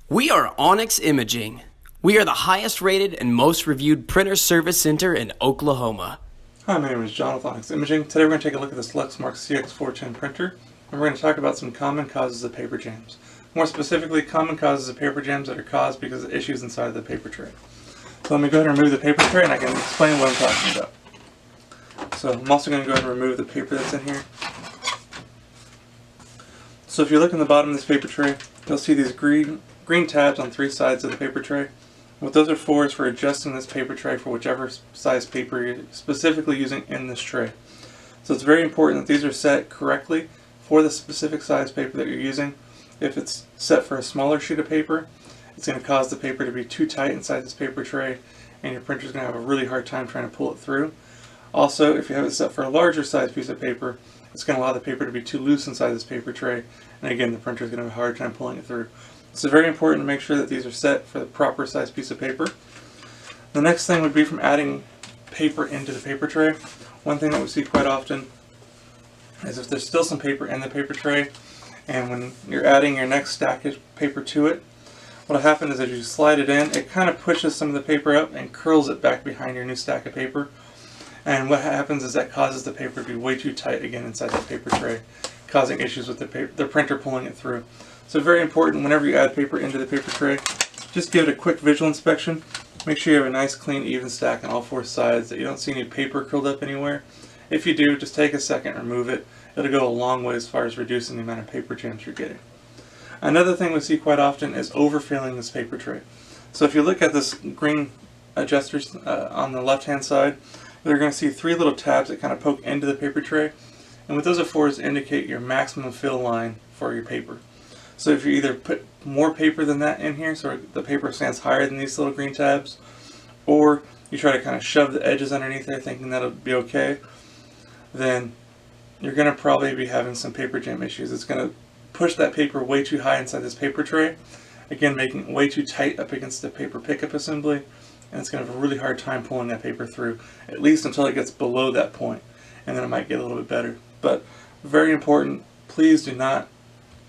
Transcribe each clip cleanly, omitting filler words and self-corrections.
We are Onyx Imaging. We are the highest rated and most reviewed printer service center in Oklahoma. Hi, my name is John with Onyx Imaging. Today we're going to take a look at this Lexmark CX410 printer, and we're going to talk about some common causes of paper jams. More specifically, common causes of paper jams that are caused because of issues inside the paper tray. So let me go ahead and remove the paper tray and I can explain what I'm talking about. So I'm also going to go ahead and remove the paper that's in here. So if you look in the bottom of this paper tray, you'll see these green tabs on three sides of the paper tray. What those are for is for adjusting this paper tray for whichever size paper you're specifically using in this tray. So it's very important that these are set correctly for the specific size paper that you're using. If it's set for a smaller sheet of paper, it's going to cause the paper to be too tight inside this paper tray, and your printer's going to have a really hard time trying to pull it through. Also, if you have it set for a larger size piece of paper, it's going to allow the paper to be too loose inside this paper tray, and again, the printer's going to have a hard time pulling it through. So it's very important to make sure that these are set for the proper size piece of paper. The next thing would be from adding paper into the paper tray. One thing that we see quite often is if there's still some paper in the paper tray, and when you're adding your next stack of paper to it, what'll happen is as you slide it in, it kind of pushes some of the paper up and curls it back behind your new stack of paper. And what happens is that causes the paper to be way too tight again inside that paper tray, causing issues with the printer pulling it through. So very important, whenever you add paper into the paper tray, just give it a quick visual inspection. Make sure you have a nice, clean, even stack on all four sides, that you don't see any paper curled up anywhere. If you do, just take a second, remove it. It'll go a long way as far as reducing the amount of paper jams you're getting. Another thing we see quite often is overfilling this paper tray. So if you look at this green adjusters on the left-hand side, you're going to see three little tabs that kind of poke into the paper tray. And what those are for is to indicate your maximum fill line for your paper. So if you either put more paper than that in here, so the paper stands higher than these little green tabs, or you try to kind of shove the edges underneath there thinking that'll be okay, then you're going to probably be having some paper jam issues. It's going to push that paper way too high inside this paper tray, again making it way too tight up against the paper pickup assembly, and it's going to have a really hard time pulling that paper through, at least until it gets below that point, and then it might get a little bit better. But very important, please do not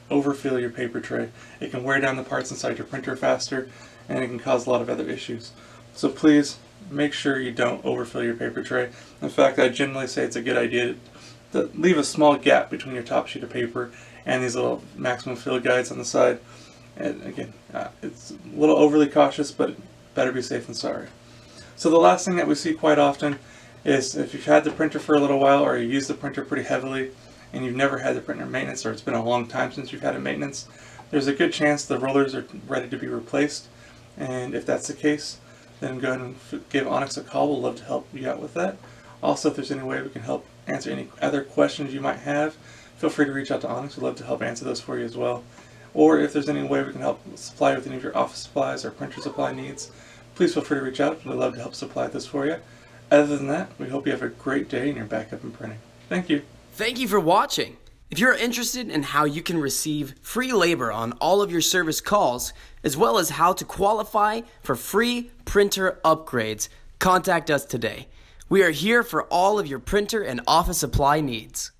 overfill your paper tray. It can wear down the parts inside your printer faster, and it can cause a lot of other issues. So please make sure you don't overfill your paper tray. In fact, I generally say it's a good idea to leave a small gap between your top sheet of paper and these little maximum fill guides on the side. And again, it's a little overly cautious, but better be safe than sorry. So the last thing that we see quite often is if you've had the printer for a little while, or you use the printer pretty heavily, and you've never had the printer maintenance, or it's been a long time since you've had it maintenance, there's a good chance the rollers are ready to be replaced. And if that's the case, then go ahead and give Onyx a call. We'll love to help you out with that. Also, if there's any way we can help answer any other questions you might have, feel free to reach out to Onyx. We'd love to help answer those for you as well. Or if there's any way we can help supply with any of your office supplies or printer supply needs, please feel free to reach out. We'd love to help supply this for you. Other than that, we hope you have a great day and you're back up and printing. Thank you. Thank you for watching. If you're interested in how you can receive free labor on all of your service calls, as well as how to qualify for free printer upgrades, contact us today. We are here for all of your printer and office supply needs.